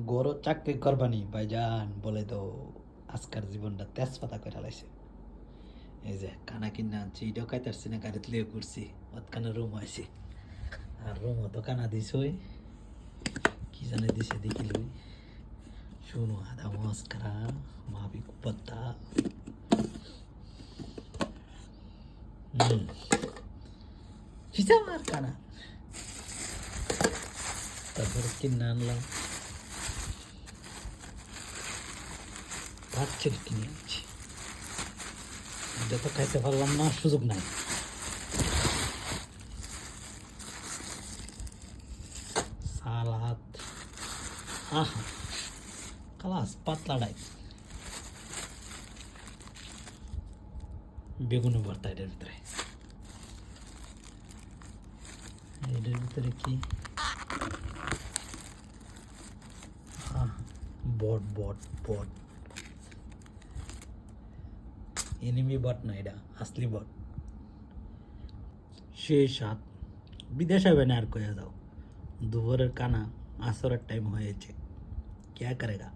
গরো চাকরি করবানি ভাইজান বলে তো আজকার জীবনটা তেজপাতা করে লাইছে। এই যে কানা কিনা আনছি এটাও খাইতারছি না, গাড়িতে লিয়ে করছি অতখানে রুম হয়েছে। আর রুম তো কানা দিস ওই কি জানে দিছে দেখি লই। শুনো আদা মস্করা মাবি কুপত্তা হিসাব আর কানা। তারপরে কিনে আনলাম ভাত ছেড়ে কিনে আনছি। এটা তো খাইতে পারলাম না, সুযোগ নাই। সালাদ আহা খালাস পাতলা ডাই বেগুন ভর্তা এটার ভিতরে। এটার ভিতরে কি বট বট বট এনিমি বট না, এটা আসলি বট। সেই সাত বিদেশ হবে না আর কয়ে যাও। দুপুরের কানা আসরের টাইম হয়েছে, কে করেগা।